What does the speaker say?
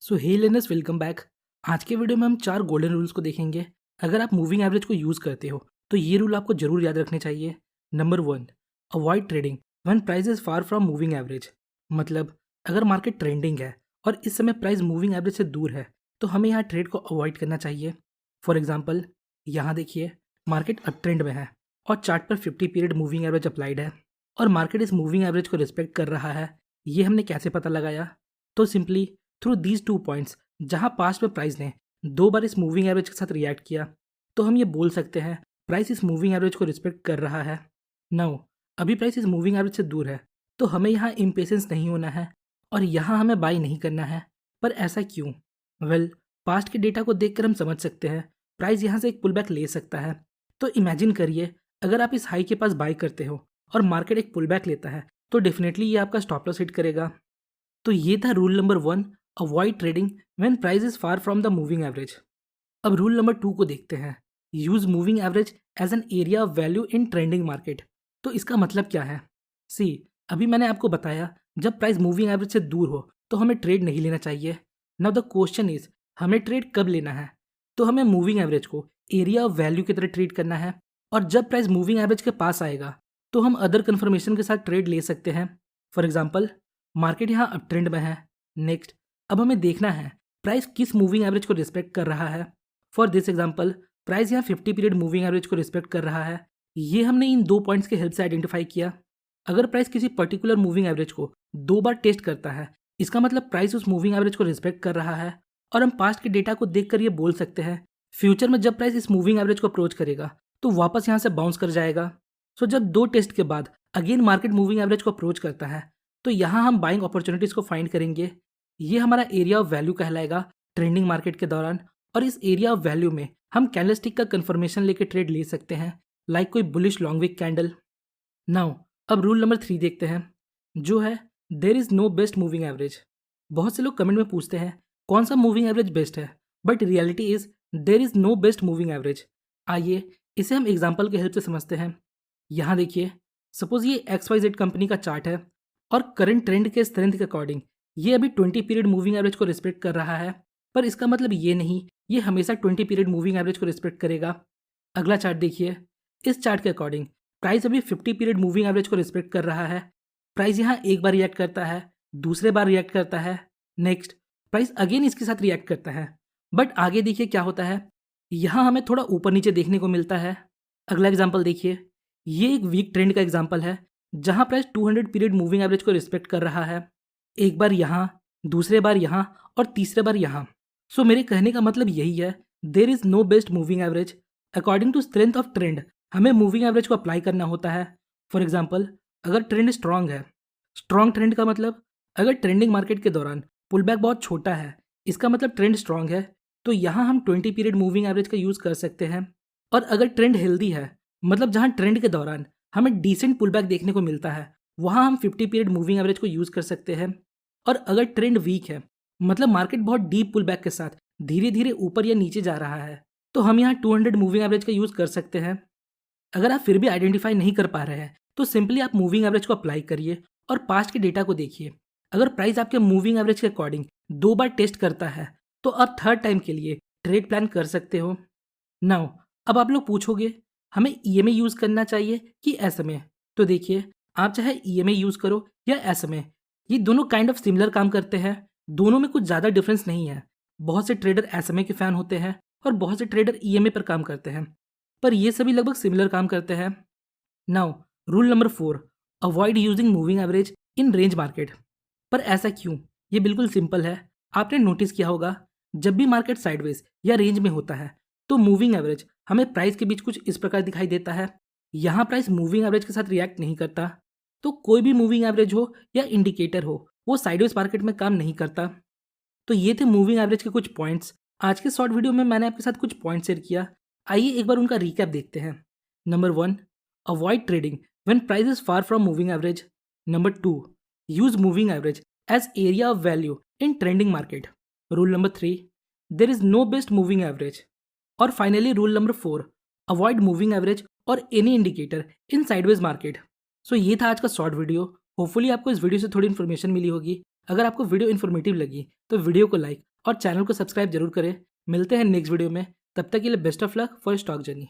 सो हे learners, welcome back. आज के video में हम 4 गोल्डन रूल्स को देखेंगे। अगर आप मूविंग एवरेज को यूज़ करते हो तो ये रूल आपको जरूर याद रखने चाहिए। Number 1, avoid trading when price is far from moving average. मतलब अगर मार्केट ट्रेंडिंग है और इस समय प्राइस मूविंग एवरेज से दूर है तो हमें यहाँ ट्रेड को अवॉइड करना चाहिए। फॉर एग्जाम्पल, यहाँ देखिए, मार्केट अप ट्रेंड में है और चार्ट पर 50 पीरियड मूविंग एवरेज अप्लाइड है और मार्केट इस मूविंग एवरेज को रिस्पेक्ट कर रहा है। ये हमने कैसे पता लगाया? तो सिंपली थ्रू दीज 2 पॉइंट्स, जहां पास्ट में प्राइस ने 2 बार इस मूविंग एवरेज के साथ रिएक्ट किया, तो हम ये बोल सकते हैं प्राइस इस मूविंग एवरेज को रिस्पेक्ट कर रहा है। नाउ अभी प्राइस इस मूविंग एवरेज से दूर है तो हमें यहाँ इम्पेशेंस नहीं होना है और यहाँ हमें बाई नहीं करना है। पर ऐसा क्यों? वेल, पास्ट के डेटा को देखकर हम समझ सकते हैं प्राइस यहाँ से एक पुल बैक ले सकता है। तो इमेजिन करिए, अगर आप इस हाई के पास बाई करते हो और मार्केट एक पुल बैक लेता है तो डेफिनेटली ये आपका स्टॉप लॉस हिट करेगा। तो ये था rule number 1, avoid trading when price is far from the moving average. अब रूल नंबर 2 को देखते हैं, use moving average as an area of value in trending market. तो इसका मतलब क्या है? सी, अभी मैंने आपको बताया जब प्राइस मूविंग एवरेज से दूर हो तो हमें ट्रेड नहीं लेना चाहिए। नाउ द क्वेश्चन इज, हमें ट्रेड कब लेना है? तो हमें मूविंग एवरेज को एरिया ऑफ वैल्यू की तरह ट्रीट करना है और जब प्राइस मूविंग एवरेज के पास आएगा तो हम अदर कन्फर्मेशन के साथ ट्रेड ले सकते हैं। फॉर एग्जाम्पल, मार्केट यहाँ अप ट्रेंड में है। नेक्स्ट, अब हमें देखना है प्राइस किस मूविंग एवरेज को रिस्पेक्ट कर रहा है। फॉर दिस एग्जांपल, प्राइस यहाँ 50 पीरियड मूविंग एवरेज को रिस्पेक्ट कर रहा है। ये हमने इन 2 पॉइंट्स की हेल्प से आइडेंटिफाई किया। अगर प्राइस किसी पर्टिकुलर मूविंग एवरेज को 2 बार टेस्ट करता है, इसका मतलब प्राइस उस मूविंग एवरेज को रिस्पेक्ट कर रहा है और हम पास्ट के डेटा को देखकर ये बोल सकते हैं फ्यूचर में जब प्राइस इस मूविंग एवरेज को अप्रोच करेगा तो वापस यहाँ से बाउंस कर जाएगा। सो जब 2 टेस्ट के बाद अगेन मार्केट मूविंग एवरेज को अप्रोच करता है तो यहाँ हम बाइंग अपॉर्चुनिटीज को फाइंड करेंगे। ये हमारा एरिया ऑफ वैल्यू कहलाएगा ट्रेंडिंग मार्केट के दौरान और इस एरिया ऑफ वैल्यू में हम कैंडलस्टिक का कंफर्मेशन लेके ट्रेड ले सकते हैं, लाइक कोई bullish long wick candle. Now अब रूल नंबर 3 देखते हैं, जो है there is no best moving average. बहुत से लोग कमेंट में पूछते हैं कौन सा मूविंग एवरेज बेस्ट है, but reality is there is no best moving average. आइए इसे हम एग्जाम्पल की हेल्प से समझते हैं। यहाँ देखिए, सपोज ये XYZ कंपनी का चार्ट है और करंट ट्रेंड के स्ट्रेंथ के अकॉर्डिंग ये अभी 20 पीरियड मूविंग एवरेज को रिस्पेक्ट कर रहा है, पर इसका मतलब ये नहीं ये हमेशा 20 पीरियड मूविंग एवरेज को रिस्पेक्ट करेगा। अगला चार्ट देखिए, इस चार्ट के अकॉर्डिंग प्राइस अभी 50 पीरियड मूविंग एवरेज को रिस्पेक्ट कर रहा है। प्राइस यहाँ एक बार रिएक्ट करता है, दूसरे बार रिएक्ट करता है, नेक्स्ट प्राइस अगेन इसके साथ रिएक्ट करता है, बट आगे देखिए क्या होता है, यहाँ हमें थोड़ा ऊपर नीचे देखने को मिलता है। अगला एग्जाम्पल देखिए, ये एक वीक ट्रेंड का एग्जाम्पल है जहां प्राइस 200 पीरियड मूविंग एवरेज को रिस्पेक्ट कर रहा है, एक बार यहाँ, दूसरे बार यहाँ और तीसरे बार यहाँ। सो मेरे कहने का मतलब यही है, there is no best moving average. According to strength of trend हमें मूविंग एवरेज को अप्लाई करना होता है। फॉर एग्जाम्पल, अगर ट्रेंड स्ट्रांग है, स्ट्रांग ट्रेंड का मतलब अगर ट्रेंडिंग मार्केट के दौरान पुल बैक बहुत छोटा है, इसका मतलब ट्रेंड स्ट्रांग है, तो यहाँ हम 20 पीरियड मूविंग एवरेज का यूज़ कर सकते हैं। और अगर ट्रेंड हेल्दी है, मतलब जहाँ ट्रेंड के दौरान हमें डिसेंट पुल बैक देखने को मिलता है, वहाँ हम 50 पीरियड मूविंग एवरेज को यूज़ कर सकते हैं। और अगर ट्रेंड वीक है, मतलब मार्केट बहुत डीप पुल बैक के साथ धीरे धीरे ऊपर या नीचे जा रहा है, तो हम यहाँ 200 मूविंग एवरेज का यूज़ कर सकते हैं। अगर आप फिर भी आइडेंटिफाई नहीं कर पा रहे हैं तो सिंपली आप मूविंग एवरेज को अप्लाई करिए और पास्ट के डेटा को देखिए। अगर प्राइस आपके मूविंग एवरेज के अकॉर्डिंग 2 बार टेस्ट करता है तो आप थर्ड टाइम के लिए ट्रेड प्लान कर सकते हो। नाउ अब आप लोग पूछोगे हमें EMA यूज़ करना चाहिए कि SMA? तो देखिए, आप चाहे EMA यूज़ करो या SMA, ये दोनों काइंड ऑफ सिमिलर काम करते हैं, दोनों में कुछ ज़्यादा डिफरेंस नहीं है। बहुत से ट्रेडर SMA के फ़ैन होते हैं और बहुत से ट्रेडर EMA पर काम करते हैं, पर ये सभी लगभग सिमिलर काम करते हैं। Now rule number 4, avoid using moving average in range market. पर ऐसा क्यों? ये बिल्कुल सिंपल है। आपने नोटिस किया होगा, जब भी मार्केट साइडवेज या रेंज में होता है तो मूविंग एवरेज हमें प्राइस के बीच कुछ इस प्रकार दिखाई देता है। यहाँ प्राइस मूविंग एवरेज के साथ रिएक्ट नहीं करता, तो कोई भी मूविंग एवरेज हो या इंडिकेटर हो, वो साइडवेज मार्केट में काम नहीं करता। तो ये थे मूविंग एवरेज के कुछ पॉइंट्स। आज के शॉर्ट वीडियो में मैंने आपके साथ कुछ पॉइंट शेयर किया। आइए एक बार उनका रिकैप देखते हैं। Number 1, avoid trading when price is far from moving average. Number 2, use moving average as area of value in trending market. Rule number 3, there is no best moving average. और finally rule number 4, avoid moving average और any indicator in sideways market. So ये था आज का short video. Hopefully आपको इस video से थोड़ी इन्फॉर्मेशन मिली होगी। अगर आपको वीडियो इन्फॉर्मेटिव लगी तो वीडियो को लाइक और चैनल को सब्सक्राइब जरूर करें। मिलते हैं नेक्स्ट वीडियो में, तब तक के लिए best of luck for stock journey.